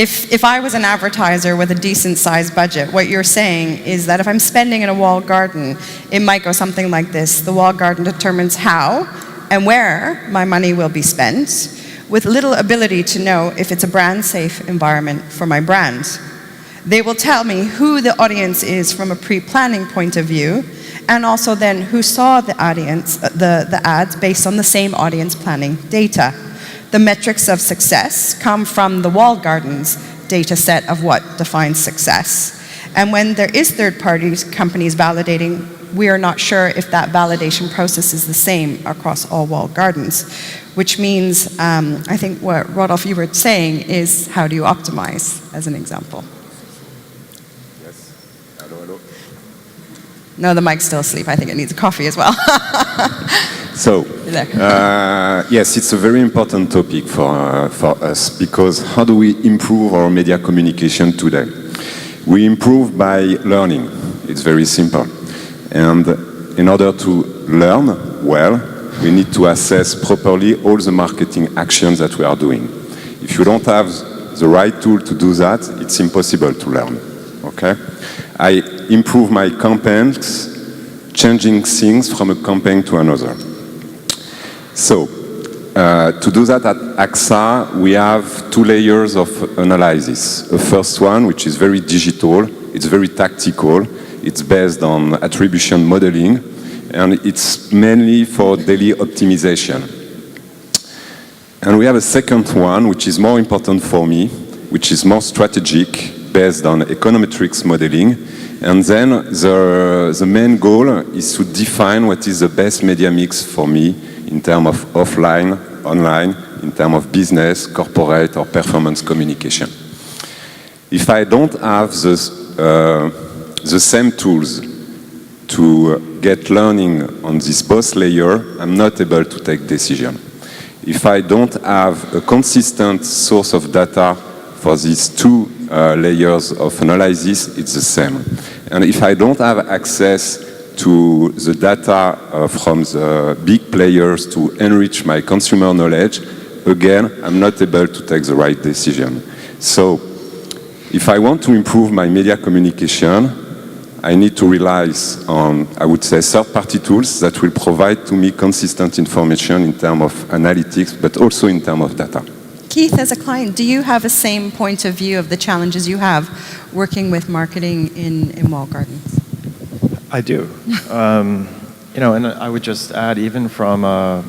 if I was an advertiser with a decent sized budget, what you're saying is that if I'm spending in a walled garden, it might go something like this. The walled garden determines how and where my money will be spent, with little ability to know if it's a brand safe environment for my brand. They will tell me who the audience is from a pre-planning point of view, and also then who saw the audience, the ads based on the same audience planning data. The metrics of success come from the walled gardens data set of what defines success. And when there is third-party companies validating, we are not sure if that validation process is the same across all walled gardens, which means, I think what Rodolphe, you were saying is, how do you optimize, as an example? Yes. Hello. No, the mic's still asleep. I think it needs a coffee as well. So, yes, it's a very important topic for us, because how do we improve our media communication today? We improve by learning. It's very simple. And in order to learn well, we need to assess properly all the marketing actions that we are doing. If you don't have the right tool to do that, it's impossible to learn, okay? I improve my campaigns, changing things from a campaign to another. So, to do that at AXA, we have 2 layers of analysis. The first one, which is very digital, it's very tactical, it's based on attribution modeling, and it's mainly for daily optimization. And we have a second one, which is more important for me, which is more strategic, based on econometrics modeling. And then the main goal is to define what is the best media mix for me in terms of offline, online, in terms of business, corporate, or performance communication. If I don't have the same tools to get learning on this both layer, I'm not able to take decision. If I don't have a consistent source of data for these 2 layers of analysis, it's the same. And if I don't have access to the data from the big players to enrich my consumer knowledge, again, I'm not able to take the right decision. So, if I want to improve my media communication, I need to rely on, I would say, third-party tools that will provide to me consistent information in terms of analytics, but also in terms of data. Keith, as a client, do you have the same point of view of the challenges you have working with marketing in walled gardens? I do. You know, and I would just add, even from a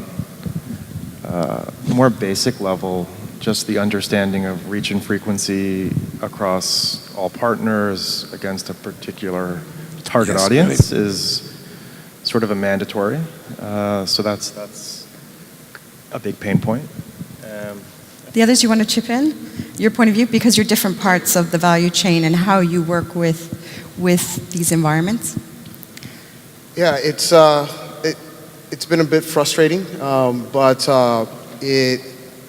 more basic level, just the understanding of reach and frequency across all partners against a particular target audience is sort of a mandatory. So that's a big pain point. The others, you want to chip in? Your point of view, because you're different parts of the value chain and how you work with these environments? Yeah, it's been a bit frustrating, but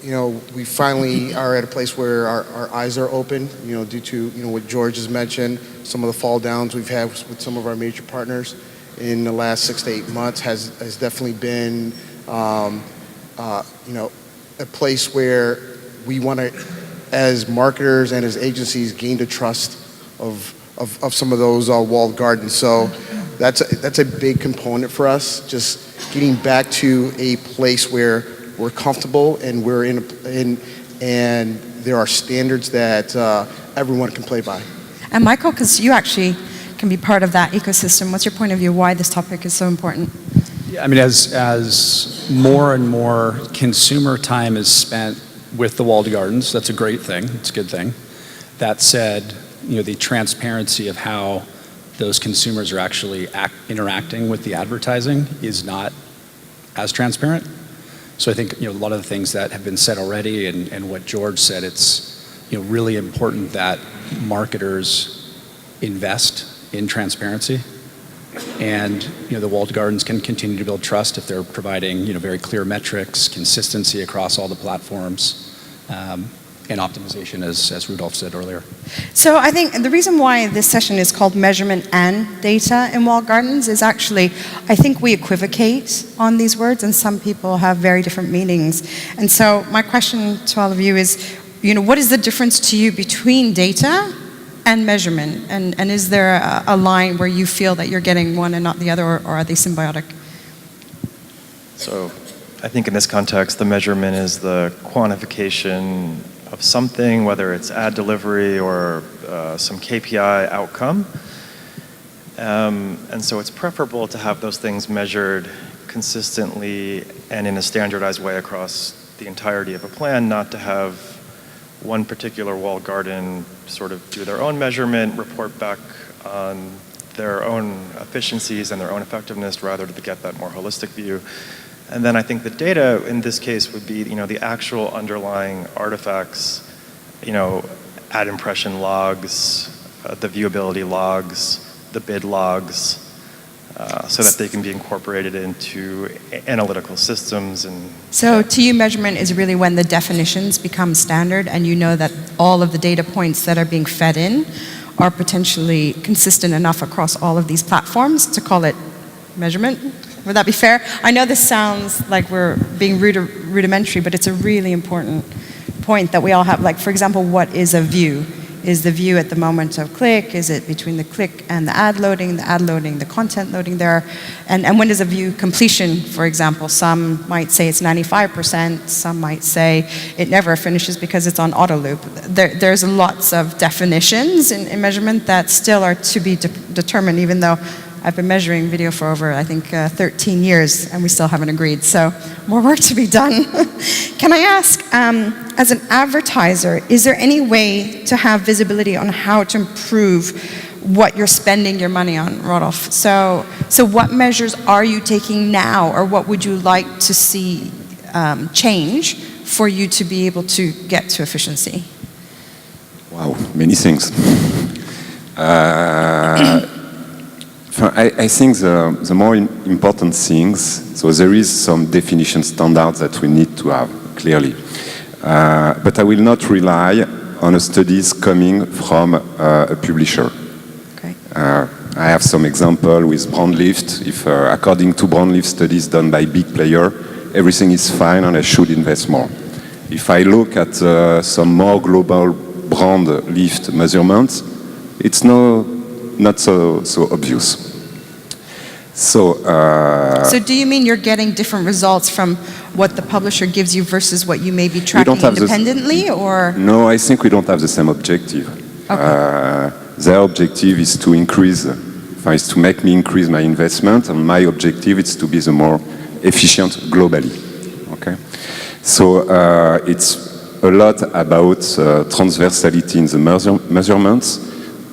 you know, we finally are at a place where our eyes are open, you know, due to, you know, what George has mentioned, some of the fall downs we've had with some of our major partners in the last 6 to 8 months has definitely been, you know, a place where we want to, as marketers and as agencies, gain the trust of some of those walled gardens. So that's a big component for us, just getting back to a place where we're comfortable and we're and there are standards that everyone can play by. And Michael, because you actually can be part of that ecosystem, what's your point of view why this topic is so important? Yeah, I mean, as more and more consumer time is spent with the walled gardens, that's a great thing, it's a good thing. That said, you know, the transparency of how those consumers are actually interacting with the advertising is not as transparent. So I think, you know, a lot of the things that have been said already and what George said, it's, you know, really important that marketers invest in transparency. And, you know, the walled gardens can continue to build trust if they're providing, you know, very clear metrics, consistency across all the platforms, and optimization, as Rodolphe said earlier. So I think the reason why this session is called Measurement and Data in Walled Gardens is actually, I think we equivocate on these words and some people have very different meanings. And so my question to all of you is, what is the difference to you between data and measurement? And is there a line where you feel that you're getting one and not the other, or are they symbiotic? So I think in this context, the measurement is the quantification of something, whether it's ad delivery or some KPI outcome. And so it's preferable to have those things measured consistently and in a standardized way across the entirety of a plan, not to have one particular walled garden sort of do their own measurement, report back on their own efficiencies and their own effectiveness, rather to get that more holistic view. And then I think the data in this case would be, the actual underlying artifacts, ad impression logs, the viewability logs, the bid logs, so that they can be incorporated into analytical systems. And so to you, measurement is really when the definitions become standard and you know that all of the data points that are being fed in are potentially consistent enough across all of these platforms to call it measurement. Would that be fair? I know this sounds like we're being rudimentary, but it's a really important point that we all have. Like, for example, what is a view? Is the view at the moment of click? Is it between the click and the ad loading, the content loading there? And when is a view completion, for example? Some might say it's 95%, some might say it never finishes because it's on auto loop. There's lots of definitions in measurement that still are to be determined, even though I've been measuring video for over, I think, 13 years, and we still haven't agreed. So more work to be done. Can I ask, as an advertiser, is there any way to have visibility on how to improve what you're spending your money on, Rodolphe? So what measures are you taking now, or what would you like to see change for you to be able to get to efficiency? Wow, many things. I think the more important things, so there is some definition standards that we need to have, clearly. But I will not rely on studies coming from a publisher. Okay. I have some example with brand lift. If according to brand lift studies done by big player, everything is fine and I should invest more. If I look at some more global brand lift measurements, it's not so obvious. So do you mean you're getting different results from what the publisher gives you versus what you may be tracking independently, or? No, I think we don't have the same objective. Okay. Their objective is to is to make me increase my investment, and my objective is to be the more efficient globally. Okay. So it's a lot about transversality in the measurements.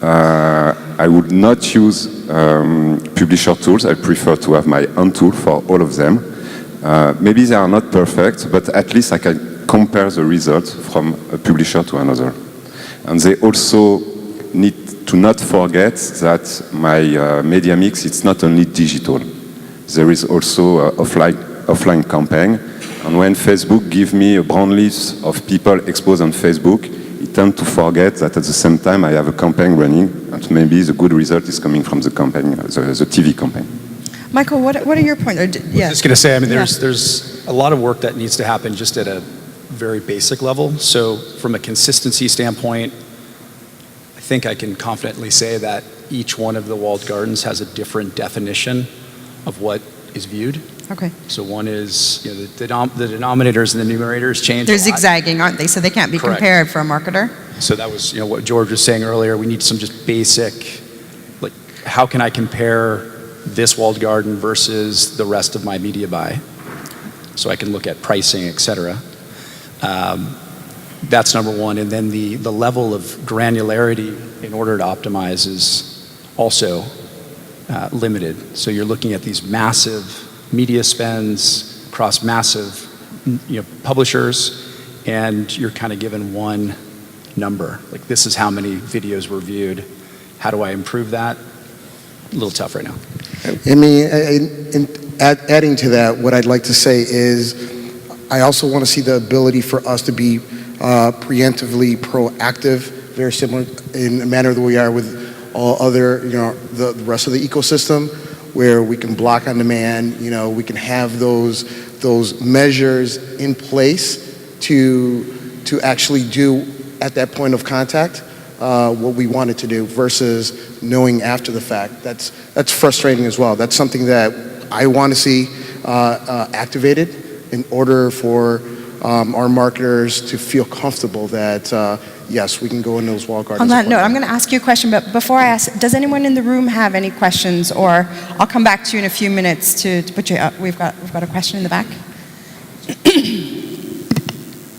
I would not use publisher tools. I prefer to have my own tool for all of them. Maybe they are not perfect, but at least I can compare the results from a publisher to another. And they also need to not forget that my media mix, it's not only digital. There is also offline campaign. And when Facebook gives me a brand list of people exposed on Facebook, it tend to forget that at the same time I have a campaign running, and maybe the good result is coming from the campaign, the TV campaign. Michael, what are your points? I was just going to say, there's a lot of work that needs to happen just at a very basic level. So from a consistency standpoint, I think I can confidently say that each one of the walled gardens has a different definition of what is viewed. Okay. So one is, the denominators and the numerators change. They're zigzagging, aren't they? So they can't be Correct. compared for a marketer. So that was, what George was saying earlier. We need some just basic, like, how can I compare this walled garden versus the rest of my media buy? So I can look at pricing, et cetera. That's number one. And then the level of granularity in order to optimize is also limited. So you're looking at these massive media spends across massive publishers, and you're kind of given one number. Like, this is how many videos were viewed. How do I improve that? A little tough right now. I mean, adding to that, what I'd like to say is I also want to see the ability for us to be preemptively proactive, very similar in a manner that we are with all other, the rest of the ecosystem, where we can block on demand, we can have those measures in place to to actually do at that point of contact what we wanted to do versus knowing after the fact. That's frustrating as well. That's something that I want to see activated in order for our marketers to feel comfortable that yes, we can go in those walled gardens. On that note, I'm going to ask you a question, but before I ask, does anyone in the room have any questions? Or I'll come back to you in a few minutes to put you up. We've got a question in the back.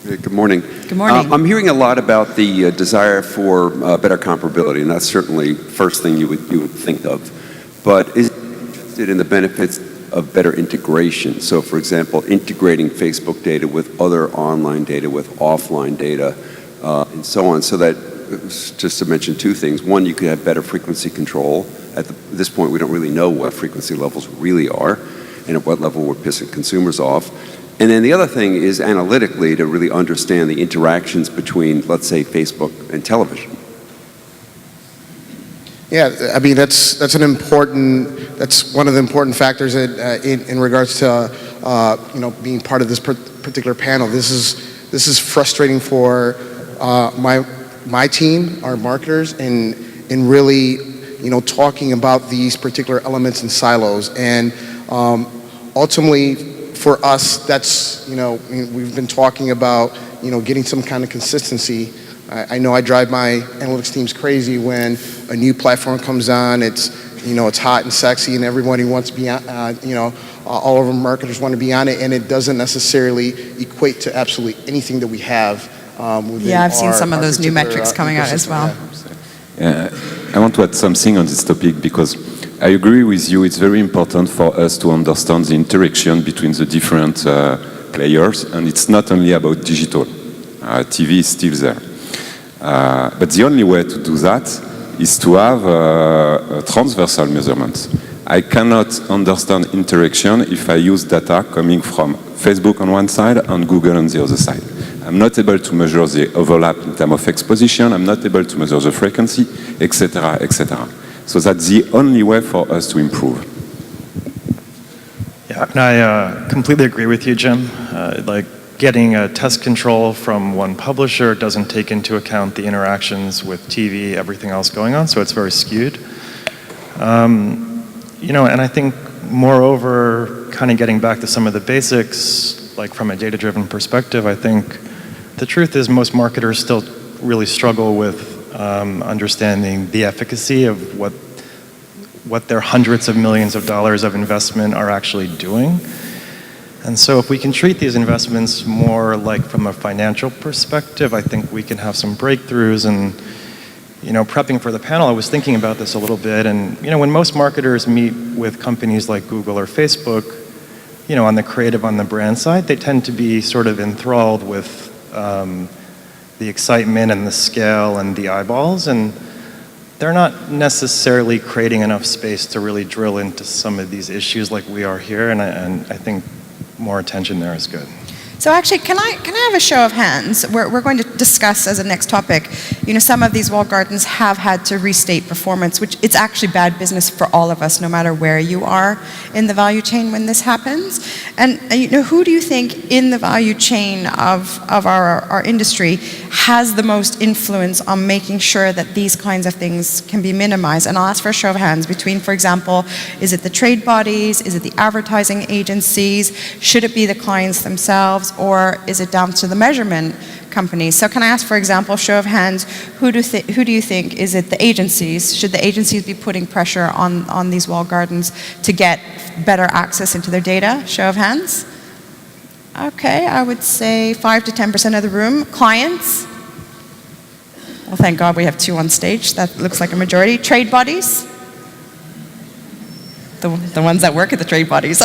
Good morning. Good morning. I'm hearing a lot about the desire for better comparability, and that's certainly the first thing you would think of. But is it interested in the benefits of better integration? So, for example, integrating Facebook data with other online data, with offline data, and so on, so that, just to mention two things. One, you could have better frequency control. At this point, we don't really know what frequency levels really are and at what level we're pissing consumers off. And then the other thing is analytically to really understand the interactions between, let's say, Facebook and television. Yeah, I mean, that's one of the important factors in regards to being part of this particular panel. This is frustrating for my team, our marketers, in really talking about these particular elements and silos. And ultimately, for us, that's we've been talking about getting some kind of consistency. I know I drive my analytics teams crazy when a new platform comes on. It's it's hot and sexy, and everybody wants to be on. All of our marketers want to be on it, and it doesn't necessarily equate to absolutely anything that we have. Yeah, I've seen some of those new metrics coming out as well. I want to add something on this topic because I agree with you. It's very important for us to understand the interaction between the different players, and it's not only about digital. TV is still there. But the only way to do that is to have a transversal measurement. I cannot understand interaction if I use data coming from Facebook on one side and Google on the other side. I'm not able to measure the overlap in terms of exposition. I'm not able to measure the frequency, etc., etc. So that's the only way for us to improve. Yeah, and I completely agree with you, Jim. Like getting a test control from one publisher doesn't take into account the interactions with TV, everything else going on, so it's very skewed. And I think, moreover, kind of getting back to some of the basics, like from a data-driven perspective, I think the truth is most marketers still really struggle with understanding the efficacy of what their hundreds of millions of dollars of investment are actually doing. And so if we can treat these investments more like from a financial perspective, I think we can have some breakthroughs. And prepping for the panel, I was thinking about this a little bit, and when most marketers meet with companies like Google or Facebook, on the creative, on the brand side, they tend to be sort of enthralled with the excitement and the scale and the eyeballs, and they're not necessarily creating enough space to really drill into some of these issues like we are here, and I think more attention there is good. So actually, can I have a show of hands? We're going to discuss as a next topic, some of these walled gardens have had to restate performance, which it's actually bad business for all of us, no matter where you are in the value chain when this happens. And who do you think in the value chain of our industry has the most influence on making sure that these kinds of things can be minimized? And I'll ask for a show of hands between, for example, is it the trade bodies? Is it the advertising agencies? Should it be the clients themselves? Or is it down to the measurement companies? So can I ask, for example, show of hands, who do you think, is it the agencies? Should the agencies be putting pressure on these walled gardens to get better access into their data? Show of hands. Okay, I would say 5 to 10% of the room. Clients? Well, thank God we have 2 on stage. That looks like a majority. Trade bodies? The ones that work at the trade bodies.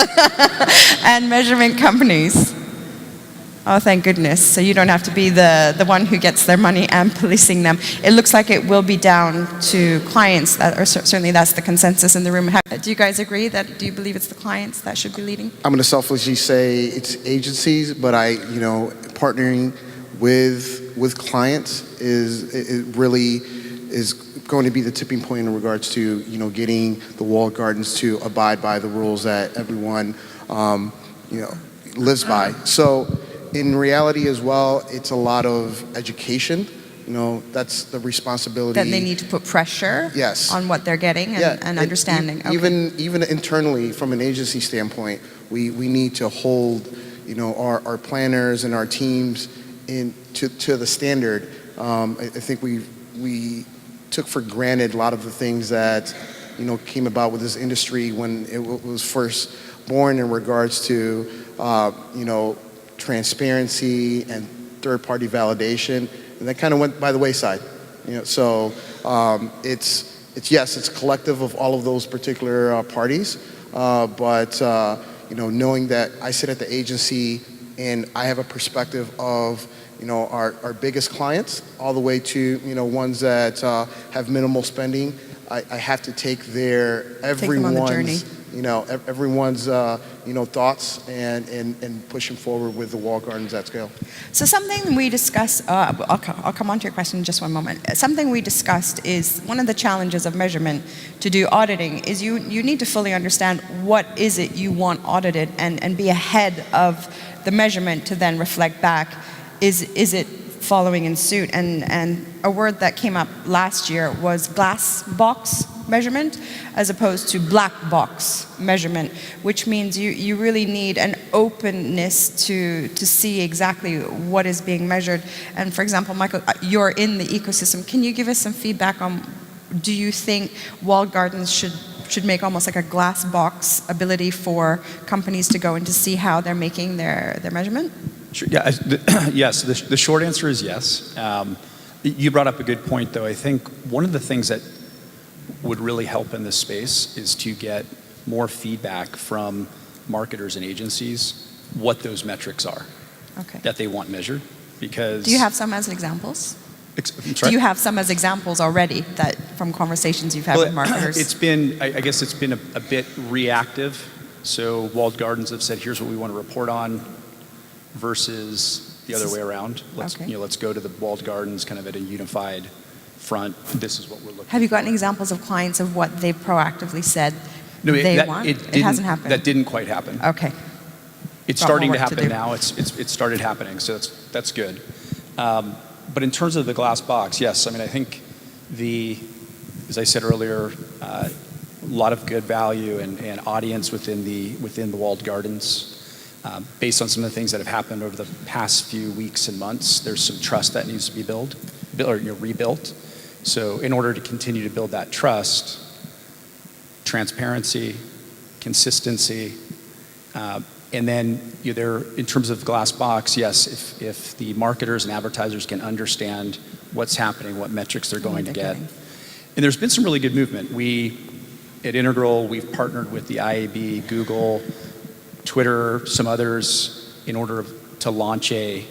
And measurement companies? Oh, thank goodness. So you don't have to be the one who gets their money and policing them. It looks like it will be down to clients, or certainly that's the consensus in the room. Do you guys agree do you believe it's the clients that should be leading? I'm going to selfishly say it's agencies, but partnering with clients is really going to be the tipping point in regards to, getting the walled gardens to abide by the rules that everyone, lives by. So, in reality as well, it's a lot of education. That's the responsibility. That they need to put pressure Yes. on what they're getting and understanding. Okay. Even internally, from an agency standpoint, we need to hold, our planners and our teams to the standard. I think we took for granted a lot of the things that, came about with this industry when it was first born in regards to, transparency and third-party validation. And that kind of went by the wayside, So it's collective of all of those particular parties, but knowing that I sit at the agency and I have a perspective of our biggest clients, all the way to ones that have minimal spending. I have to take everyone's thoughts and push them forward with the wall gardens at scale. So something we discussed, I'll come on to your question in just one moment. Something we discussed is one of the challenges of measurement to do auditing is you need to fully understand what is it you want audited and be ahead of the measurement to then reflect back, is it following in suit? And a word that came up last year was glass box measurement as opposed to black box measurement, which means you really need an openness to see exactly what is being measured. And for example, Michael, you're in the ecosystem. Can you give us some feedback on, do you think walled gardens should make almost like a glass box ability for companies to go and to see how they're making their measurement? Sure. Yeah, yes, the short answer is yes. You brought up a good point, though. I think one of the things that would really help in this space is to get more feedback from marketers and agencies what those metrics are that they want measured. Because do you have some as examples? Do you have some as examples already that from conversations you've had with marketers? It's been, I guess it's been a bit reactive. So walled gardens have said, here's what we want to report on, versus the other way around. Let's go to the walled gardens kind of at a unified front. This is what we're looking for. Have you gotten examples of clients of what they've proactively said they want? It hasn't happened. That didn't quite happen. Okay. It's starting to happen now. It's started happening, so that's good. But in terms of the glass box, yes. I mean, I think as I said earlier, a lot of good value and audience within the walled gardens. Based on some of the things that have happened over the past few weeks and months, there's some trust that needs to be rebuilt. So in order to continue to build that trust, transparency, consistency, and then in terms of glass box, yes, if the marketers and advertisers can understand what's happening, what metrics they're going to get. And there's been some really good movement. At Integral, we've partnered with the IAB, Google, Twitter, some others, in order to launch a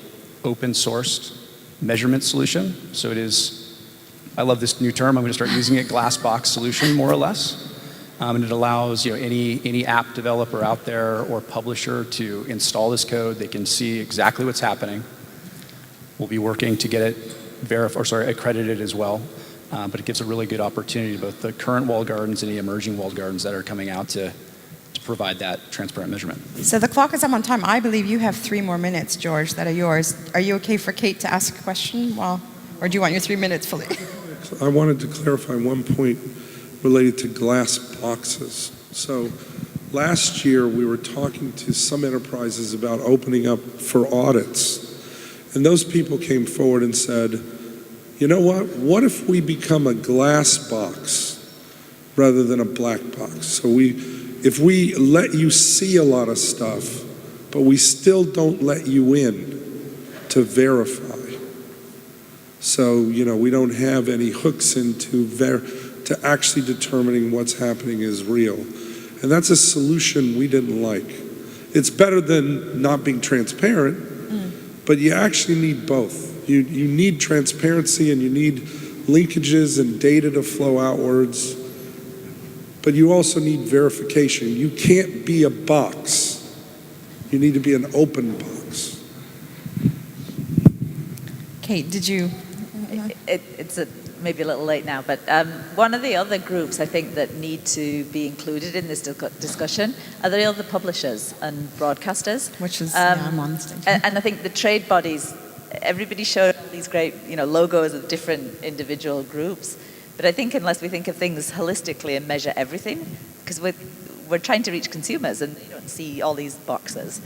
open-sourced measurement solution. So it is, I love this new term, I'm going to start using it, glass box solution, more or less. And it allows any app developer out there or publisher to install this code. They can see exactly what's happening. We'll be working to get it accredited as well. But it gives a really good opportunity to both the current walled gardens and the emerging walled gardens that are coming out to provide that transparent measurement. So the clock is up on time. I believe you have 3 more minutes, George, that are yours. Are you okay for Kate to ask a question? Or do you want your 3 minutes fully? I wanted to clarify one point related to glass boxes. So last year we were talking to some enterprises about opening up for audits. And those people came forward and said, you know what if we become a glass box rather than a black box? So if we let you see a lot of stuff, but we still don't let you in to verify. So, we don't have any hooks into to actually determining what's happening is real. And that's a solution we didn't like. It's better than not being transparent, but you actually need both. You need transparency and you need linkages and data to flow outwards. But you also need verification. You can't be a box. You need to be an open box. Kate, did you? It's a maybe a little late now, but one of the other groups I think that need to be included in this discussion are the other publishers and broadcasters. Which is, I'm on the stage. And I think the trade bodies, everybody showed these great, logos of different individual groups. But I think unless we think of things holistically and measure everything, because we're trying to reach consumers and they don't see all these boxes,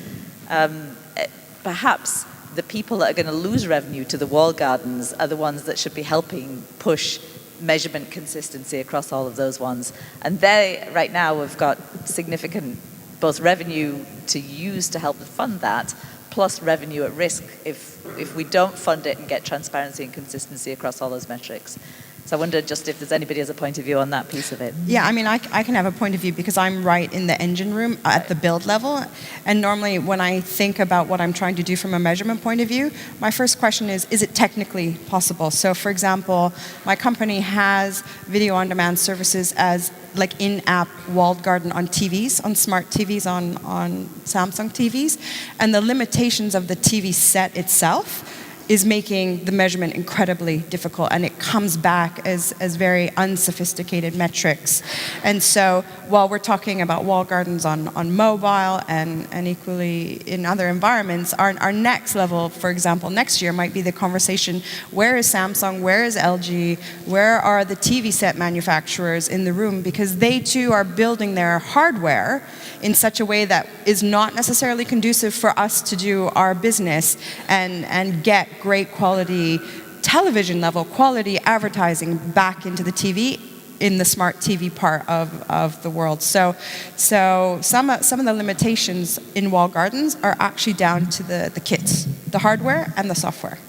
perhaps the people that are going to lose revenue to the walled gardens are the ones that should be helping push measurement consistency across all of those ones. And they, right now, have got significant both revenue to use to help fund that, plus revenue at risk if we don't fund it and get transparency and consistency across all those metrics. So I wonder just if there's anybody has a point of view on that piece of it. Yeah, I mean, I can have a point of view because I'm right in the engine room at the build level. And normally when I think about what I'm trying to do from a measurement point of view, my first question is it technically possible? So for example, my company has video on demand services as like in-app walled garden on TVs, on smart TVs, on Samsung TVs. And the limitations of the TV set itself is making the measurement incredibly difficult, and it comes back as very unsophisticated metrics. And so while we're talking about walled gardens on mobile and equally in other environments, our next level, for example, next year might be the conversation, where is Samsung, where is LG, where are the TV set manufacturers in the room, because they too are building their hardware in such a way that is not necessarily conducive for us to do our business and get great quality television level quality advertising back into the TV in the smart TV part of the world. So some of the limitations in walled gardens are actually down to the kits, the hardware and the software.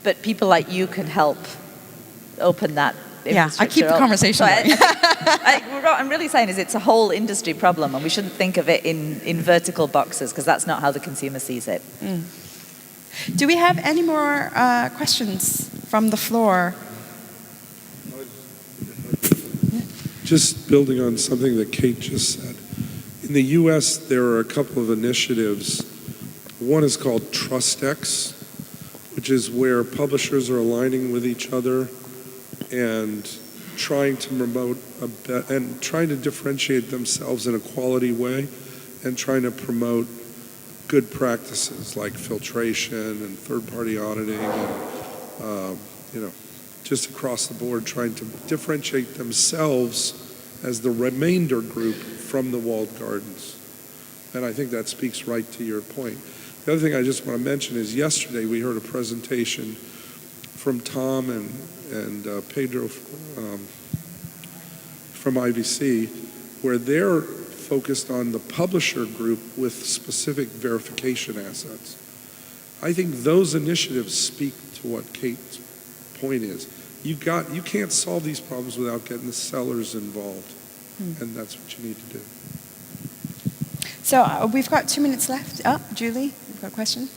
But people like you can help open that. Yeah, I keep the conversation going. What I'm really saying is it's a whole industry problem, and we shouldn't think of it in vertical boxes, because that's not how the consumer sees it. Mm. Do we have any more questions from the floor? Just building on something that Kate just said. In the U.S., there are a couple of initiatives. One is called TrustX, which is where publishers are aligning with each other and trying to promote and trying to differentiate themselves in a quality way and trying to promote good practices like filtration and third-party auditing and, just across the board trying to differentiate themselves as the remainder group from the walled gardens. And I think that speaks right to your point. The other thing I just want to mention is yesterday we heard a presentation from Tom and Pedro from IVC where they're focused on the publisher group with specific verification assets. I think those initiatives speak to what Kate's point is. You can't solve these problems without getting the sellers involved, and that's what you need to do. So we've got 2 minutes left. Oh, Julie, you've got a question?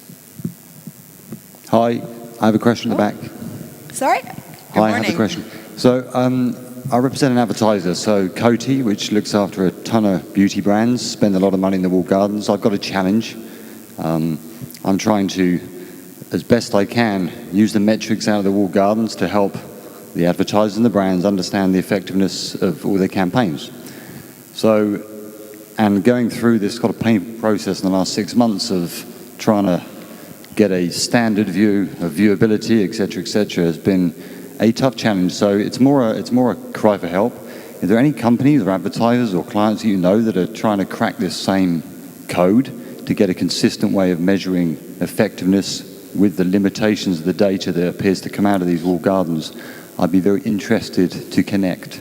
Hi, I have a question in the back. Sorry? Good morning. I have a question. So I represent an advertiser, so Coty, which looks after a ton of beauty brands, spend a lot of money in the walled gardens. I've got a challenge. I'm trying to, as best I can, use the metrics out of the walled gardens to help the advertisers and the brands understand the effectiveness of all their campaigns. So, and going through this kind of painful process in the last 6 months of trying to get a standard view of viewability, et cetera, has been a tough challenge. So it's more a cry for help. Is there any companies or advertisers or clients that you know that are trying to crack this same code to get a consistent way of measuring effectiveness with the limitations of the data that appears to come out of these walled gardens? I'd be very interested to connect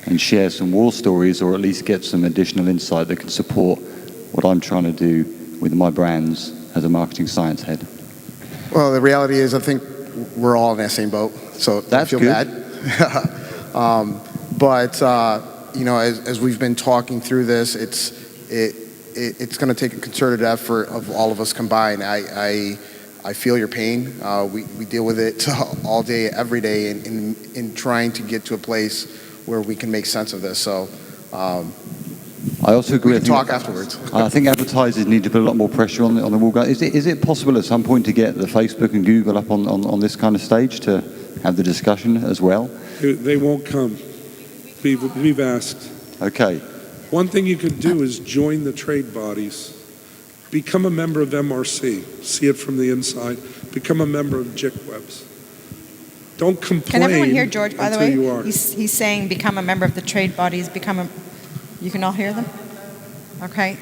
and share some war stories, or at least get some additional insight that can support what I'm trying to do with my brands as a marketing science head. Well, the reality is I think we're all in that same boat, so that's don't feel good. bad. But as we've been talking through this, it's going to take a concerted effort of all of us combined. I feel your pain. We deal with it all day, every day, in trying to get to a place where we can make sense of this. So I also agree. We can talk afterwards. I think advertisers need to put a lot more pressure on the walled garden. Is it possible at some point to get the Facebook and Google up on this kind of stage to have the discussion as well? They won't come. We've asked. Okay. One thing you could do is join the trade bodies. Become a member of MRC. See it from the inside. Become a member of JICWebs. Don't complain. Can everyone hear George, by the way? You are. He's saying become a member of the trade bodies, you can all hear them? Okay.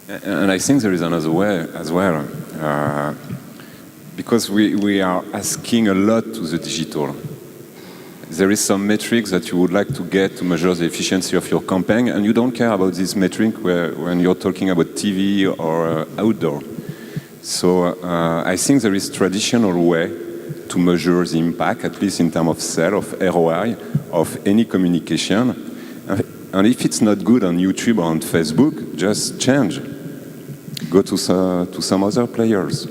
And I think there is another way as well, because we are asking a lot to the digital. There is some metrics that you would like to get to measure the efficiency of your campaign, and you don't care about this metric when you're talking about TV or outdoor. So I think there is traditional way to measure the impact, at least in terms of sale, of ROI, of any communication. And if it's not good on YouTube or on Facebook, just change. Go to some other players.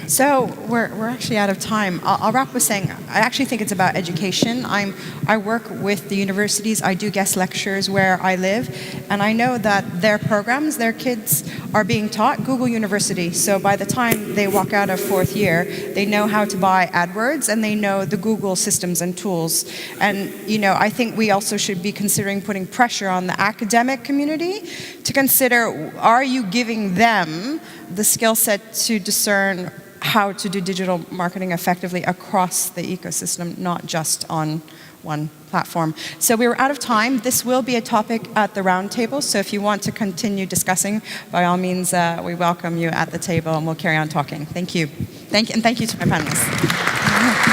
So we're actually out of time. I'll wrap with saying I actually think it's about education. I work with the universities. I do guest lectures where I live, and I know that their programs, their kids are being taught Google University. So by the time they walk out of fourth year, they know how to buy AdWords and they know the Google systems and tools. And I think we also should be considering putting pressure on the academic community to consider: are you giving them the skill set to discern how to do digital marketing effectively across the ecosystem, not just on one platform. So we were out of time. This will be a topic at the roundtable, so if you want to continue discussing, by all means, we welcome you at the table and we'll carry on talking. Thank you. And thank you to my panelists.